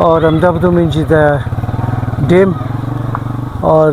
और आमदा बदम इंजी डैम और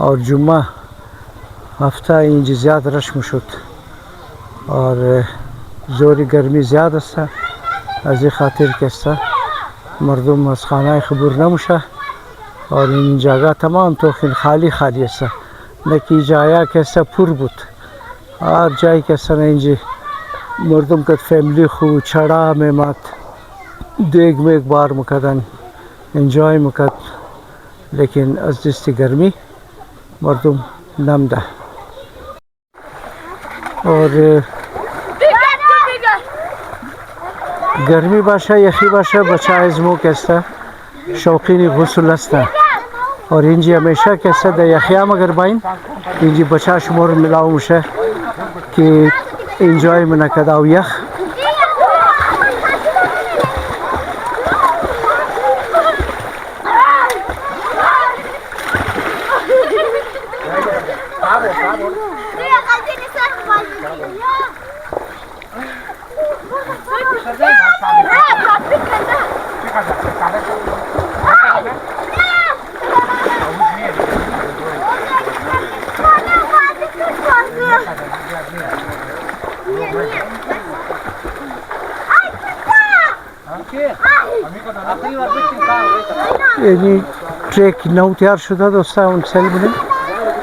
और जुम्मा हफ्ता इंजी ज़्यादा रश्म शुद और जोरी गर्मी ज़्यादा सा अजी खातिर कैसा मर्दम अस खाना खबर नमुशा और इन जगह तमाम तो खाली खाली सा न कि जाया कैसा पुरबुत और जाए कैसा नहीं जी मर्दम का फैमिली खू छड़ा में मत देख में एक बार मुकदन एंजॉय मुकद लेकिन अजस्ती गर्मी मर्दम नमदा और गर्मी बाशा यखी बाशा बचा इज़मो कैसा शौकीनी गुस्ल हस्ता और इंजी हमेशा कैसा द यखिया मगर बाइन इंजी बचा शुमार मिलाओ मुशा कि एंजॉय मना कदाव यख यानी ट्रैक नौ तैयार शुदा दोस्ता उन सेल बने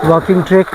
वॉकिंग ट्रैक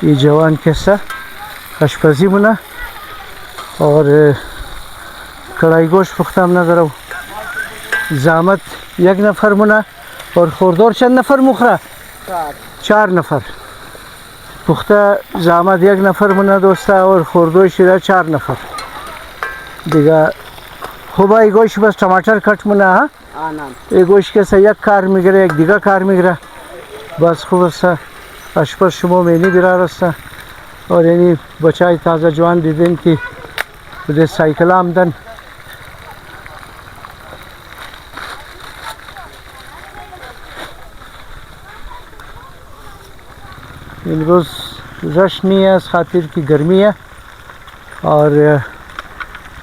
ये जवान कैसा आशपाजी मुना और कढ़ाई गोश्त पुख्ता नजर आओ जामत एक नफर मुना और खोरदोर चंद नफर मुखरा 4 नफर पुख्ता जामत एक नफर मुना दोस्ता और खोरदोर शिरा 4 नफर दिगा खुबाई गोश्त बस टमाटर कट मुना एक गोश्त कैसा एक कार मिगरा एक दिगा कार मिगरा बस खूब सा अशपर शुमो में नहीं गिरा रस्ता और यानी बचाई ताज़ा जवान दीदिन की उधर साइकिल आमदन इन रोज़ रश नहीं है खातिर की गर्मी है और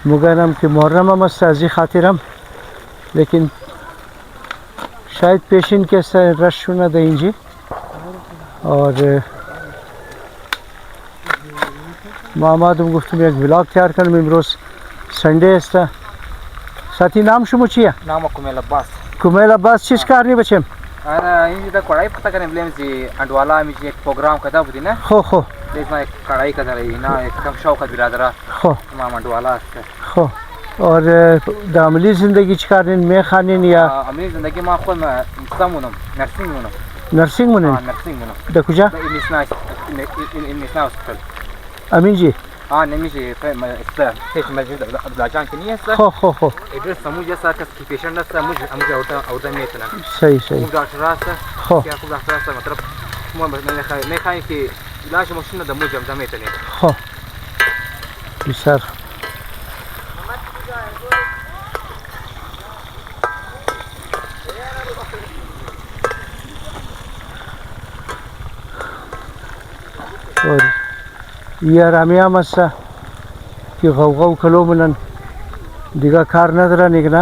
मुगनम के मुहर्रम मस्ताजी खातिर हम लेकिन शायद पेशेंट के रश शुना देंगी और मामादम गुफ्तु में एक ब्लॉग तैयार कर में रोज संडे ऐसा साथी नाम शुमुचिया नाम कुमेल अब्बास चीज कारनी बचे अरे इन तो कढ़ाई पता करने ब्लेम जी अंडवाला में एक प्रोग्राम करता बुद्धि ना हो इसमें एक कढ़ाई का रही ना एक कम शौक का बिरादरा हो मामा अंडवाला से हो और दामली जिंदगी चिकारने में खाने या अमीर जिंदगी में खुद में इंसान नर्सिंग मुनो नर्सिंग मुने नर्सिंग मुनो दकुजा इनिसना हॉस्पिटल अमीन जी हाँ नहीं जी फिर मस्जिद अब्दुल्लाजान की नहीं है सर हो एड्रेस समझ ऐसा कि पेशेंट है सर मुझे आउटा में इतना सही डॉक्टर सर हो क्या आपको डॉक्टर सर मतलब मैं खाई कि इलाज मशीन दम मुझे आउटा में इतने हो सर और ये रामिया मस्सा कि गौ कलो मनन दिगा कार नजरा निकना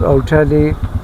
होटल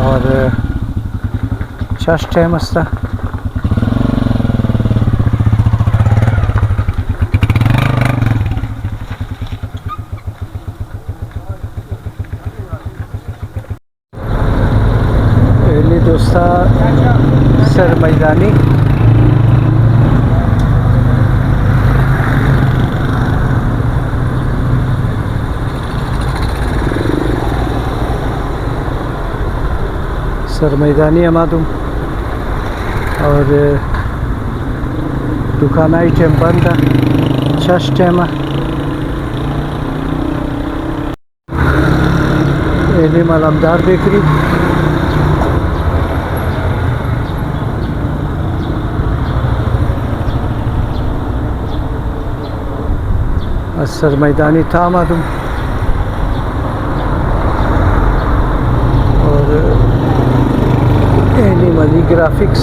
और चर्च टाइम असता पहले दोस्ता सर मैदानी सर मैदानी अमादुम और दुकान आइटम बंद चर्च टाइम एने मलमदार बेकरी सर मैदानी था अमादुम और एनिमली ग्राफिक्स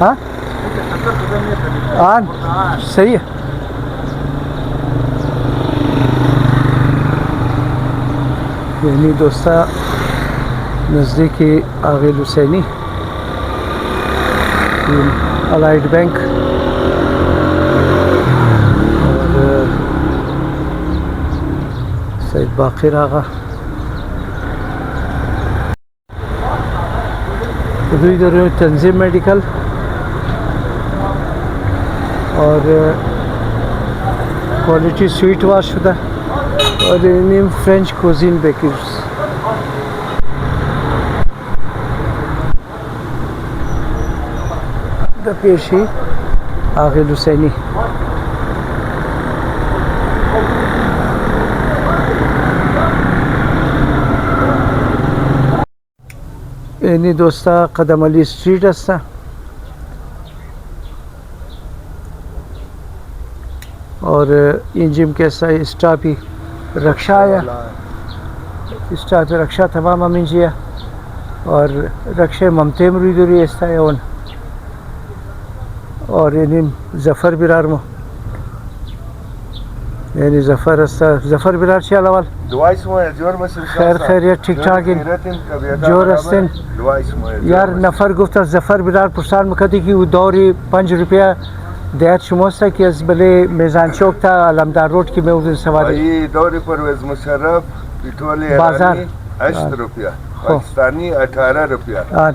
हाँ आन सही है यानी दोस्ता नज़दीकी आगिल हुसैनी अलाइड बैंक और सैद बाकिर आगा इधर तंजीम मेडिकल और क्वालिटी स्वीट वाश शुदा और इन्हीं फ्रेंच कुजीन बेकर्स द पेशी आगिल हुसैनी यानी दोस्ता कदम अली स्ट्रीट अस्ता और इंजिम के साथ स्टाफी रक्षा आया स्टाफी रक्षा तमाम अमीजिया और रक्षे ममते मरीदुरी ऐसा है और यानी जफ़र बिरार मो यानी जफ़र अस्ता जफ़र बिरार ची अलावाल खैर खैरियत ठीक ठाक इन जोर अस्तिन यार नफर गुफ्ता जफ़र बिरार पुरसान मकदी की वो दौरी ₹5 देर शुमोस्ता कि अज बले मेज़ान चौक था अलमदार रोड की मैं उस दिन सवारी दौरी परवेज मुशर्रफ पिठोले बाजार ₹8 पाकिस्तानी ₹18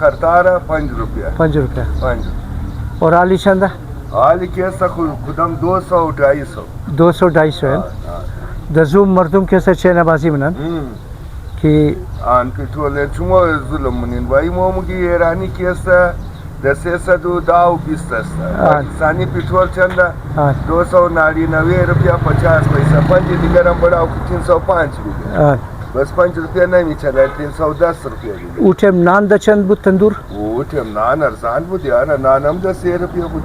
खरतारा ₹5 और आली चंदा आली कैसा खुदम 200-250 है दजूम मर्दुम कैसा चेनाबाजी मनन कि आन पिठोले चुमो जुलम मुनिन भाई मोमुगी ईरानी कैसा दसे सदु दाव 20 पाकिस्तानी पिठोल चंदा ₹299 50 पैसा पंज दिगरम बड़ा ₹305 बस ₹5 नहीं चला ₹310 उठेम नान द चंद बुत तंदूर उठेम नान अरसान बुत यार नान हम ₹10 बुत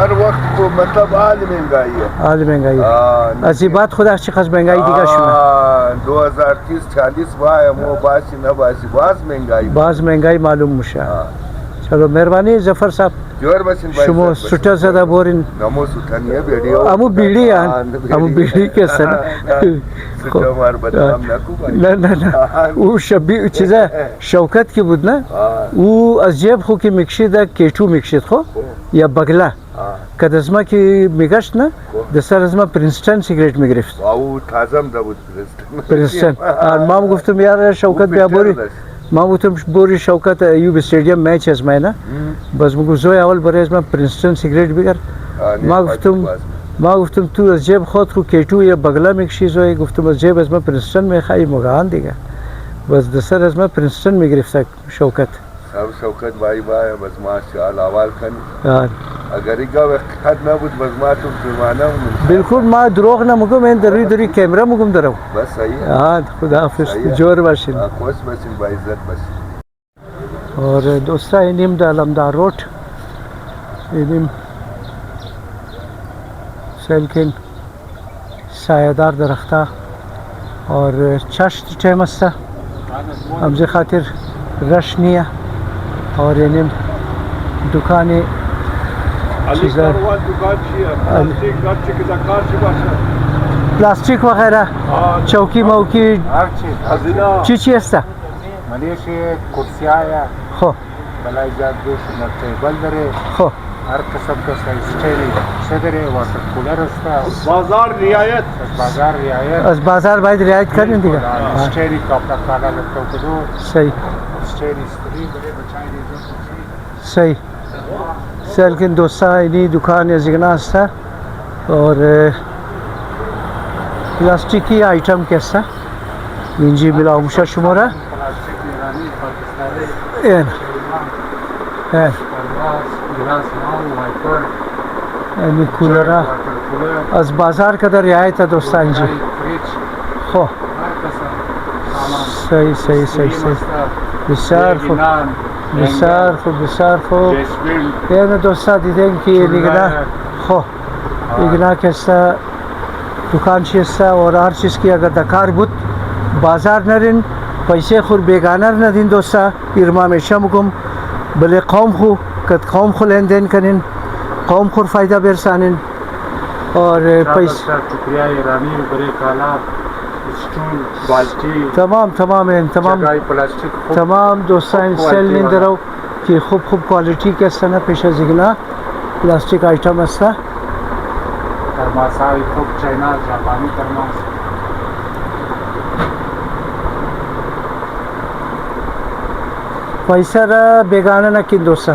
हर वक्त को मतलब आली महंगाई है अजी बात खुदा चीज महंगाई दिखा शुना 2030-40 मो बासी न बासी बाज महंगाई मालूम मुशा चलो मेहरबानी जफर साहब जोर बसिन भाई शुमो सुटा ज़्यादा बोरिन नमो सुठानिया वीडियो अमु बीड़ी के सन सुटा मार बदनाम ना को ना वो शबी चीज़ा शौकत की बुद ना वो अजब हो कि मिक्शिदा केटू मिक्शिद हो या बगला कदज़मा की मिगश ना दसरज़मा प्रिंसटन सिगरेट मिग्रिफ्ट वाउ थाज़म दबुद प्रिंसटन माम गुफ्तुम यार शौकत भी बोरी माँ उतम बोरी शौकत यूब स्टेडियम मैच है इसमें ना बस मुझे जो अवल बरे इसमें प्रिंसटन सिगरेट भी कर माँ गुफ्तुम तू जेब खुद को केटू या बगला में चीज़ हो गुफ्तुम जेब इसमें प्रिंसटन में खाई मुगान देगा बस दसर इसमें प्रिंसटन में गिरफ्तार शौकत सब शौकत भाई बाय बस माशाल आवाज खन यार अगर इगा खत ना बुद बस मा तुम जुर्माना बिल्कुल मा द्रोग ना मुगो मैं दरी दरी कैमरा मुगम दरो बस सही है हाँ खुदा हाफिज जोर बाशिन कोस बसिन भाई इज्जत बस और दोस्ता इनिम द अलमदार रोड इनिम सेलकिन सायादार दरख्ता और चश्त चमस्ता हमसे खातिर रशनिया और इनिम दुकानें प्लास्टिक वगैरह चौकी मौकी चीची हस्ता मलेशी कुर्सिया खो बलाई जात दोष टेबल दरे खो हर किस्म का स्टाइल सदरे वाटर कूलर अस्ता बाजार रियायत बस बाजार भाई रियायत करने दिया स्टेरी कपड़ा काला लगता है तो सही स्टेरी स्त्री बड़े बचाए सही सेलकिन दोस्ता इन्हीं दुकान जिगना हस्ता और प्लास्टिक की आइटम कैसा इंजी मिला उमशा शुमारा यानी कूलरा आज बाजार का दर आया था दोस्तान जी हो सही सही सही सही बिसार खो ये ना दोस्ता दिदें कि निगना हो निगना कैसा दुकान शेस्ता और हर चीज़ की अगर दकार बुत बाजार नरिन पैसे खुर बेगानर न दिन दोस्ता इरमा में शमकुम भले कौम खु कद कौम खु लेन देन करिन कौम खुर फ़ायदा बेरसानिन और पैसा तमाम तमाम है तमाम तमाम दोस्तान सेल निंदरो कि खूब खूब क्वालिटी के सना पेशा जिगना प्लास्टिक आइटम अस्ता तरमासाई खूब चाइना जापानी तरमास पैसा रा बेगाना न किन दोस्ता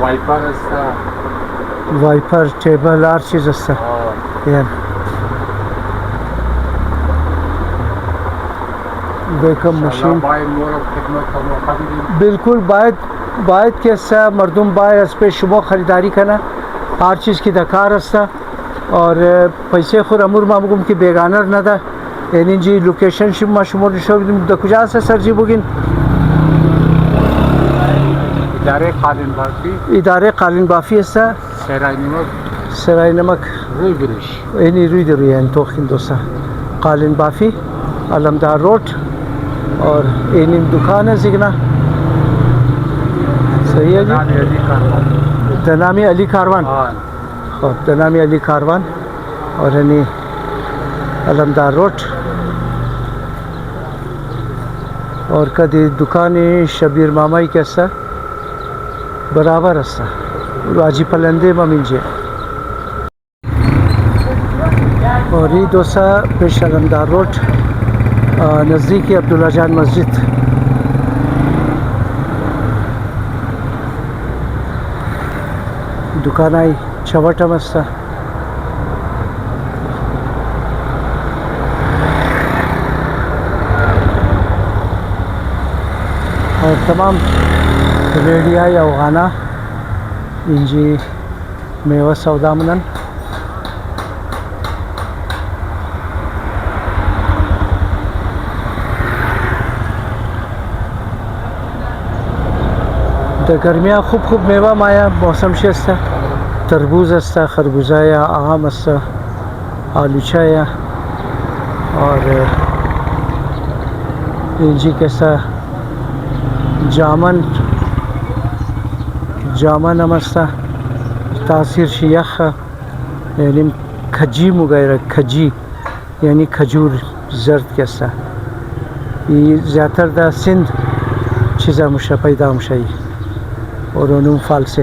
वाइपर असता वाइपर टेबल हर चीज़ अस्ता यानी बेकम मशीन बिल्कुल बायद के सा मर्दुम बाय इस पे शुभ ख़रीदारी करना हर चीज़ की दकार अस्ता और पैसे खुर अमूर मामूम की बेगानर न था यानी जी लोकेशन शिप मशमूर शोब दकुजा से सर जी बुगिन इदारे कालीन बाफ़ी अस्ता सराय नमक यानी रुई दे रुई तो दोस्ता कालीन बाफ़ी अलमदार रोड और इनिम दुकान है जिगना सही है जी दनामी अली कारवान और दनामी अली कारवान और यानी अलमदार रोड और कदी दुकान शबीर मामाई कैसा बराबर अस्ता राजी पलंदे ममिंजे और ये दोसा पेश अलमदार रोड नज़दीकी अब्दुल्ला जान मस्जिद दुकान आई छवटा मस्ता और तमाम रेडिया या अफगाना इंजी मेवा सौदा मनन गर्मिया खूब खूब मेवा माया मौसम से अस्ता तरबूज अस्ता खरबूजा या आम अस्ता आलूचा या और इंजी कैसा जामन नमस्ता तासीर शियख यानी खजी मुगैर खजी यानी खजूर जर्द कैसा ये ज़्यादातर दा सिंध चीज़ा मुशा पैदा मुशाई और उन्होंने फाल से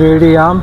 रेडी आम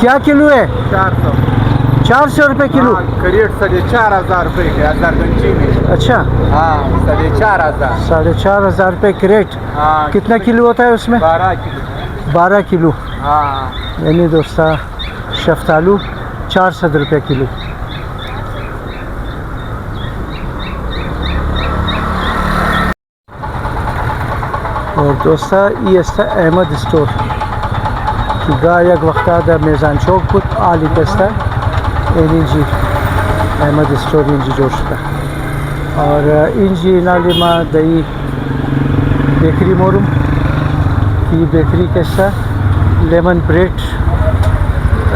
क्या किलो है 400 रुपए किलो करेट 4,500 रुपये के 1000 गंजी में। अच्छा हाँ 4,500। 4,500 रुपए क्रेट हाँ कितना किलो होता है उसमें 12 किलो। 12 किलो हाँ यानी दोस्ता शफ्तालू 400 रुपये किलो और दोस्ता ये अहमद स्टोर की गायक वक्ता मेज़ान चौक बुत आली कस्ता इंजी अहमद स्टोर इंजी जोशता और इंजी नालिमा दही बेकरी मोरूम की बेकरी कस्ता लेमन ब्रेड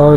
और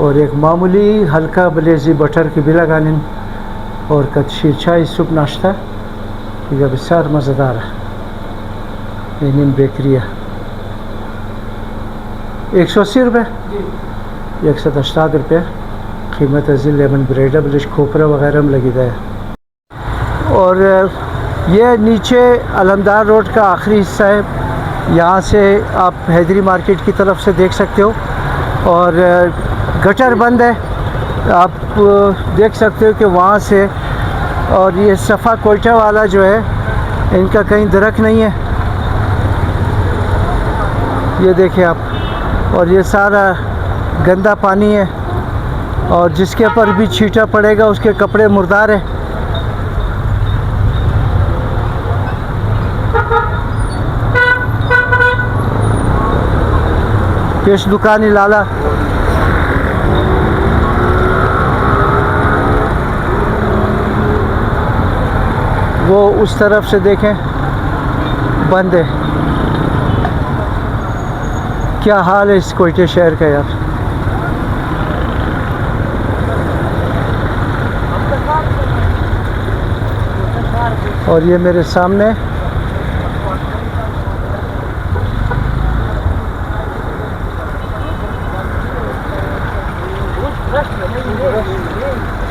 और एक मामूली हल्का ब्लेजी बटर की भी लगाने और कद शीरचाई सूप नाश्ता ये बसार मज़ेदार है इन बेकरी 180 रुपये 180 रुपये कीमत अजील लेमन ब्रेड ब्लिश खोपरा वगैरह में लगी है और ये नीचे अलमदार रोड का आखिरी हिस्सा है यहाँ से आप हैदरी मार्केट की तरफ से देख सकते हो और गटर बंद है आप देख सकते हो कि वहाँ से और ये सफ़ा कोयटा वाला जो है इनका कहीं दरख्त नहीं है ये देखिए आप और ये सारा गंदा पानी है और जिसके ऊपर भी छींटा पड़ेगा उसके कपड़े मुर्दार है पेश दुकानी लाला वो उस तरफ से देखें बंद है क्या हाल है इस कोयटे शहर का यार और ये मेरे सामने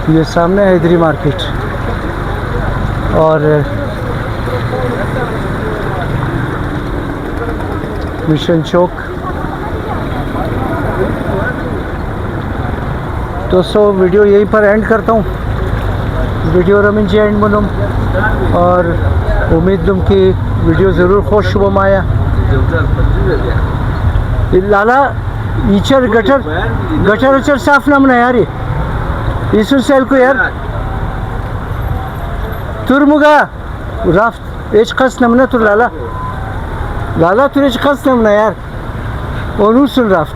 ये सामने हैदरी मार्केट और मिशन चौक दोस्तों वीडियो यहीं पर एंड करता हूँ वीडियो रमिन जी एंड बनूँ और उम्मीद दूँ कि वीडियो ज़रूर खुश शुभ माया लाला ईचर गटर गटर उचर साफ ना मना यार ये सेल को यार तुरमुगा राफ्ट एच खस नमना तुर लाला लाला तुर एच खस नमना यार और सुन राफ्ट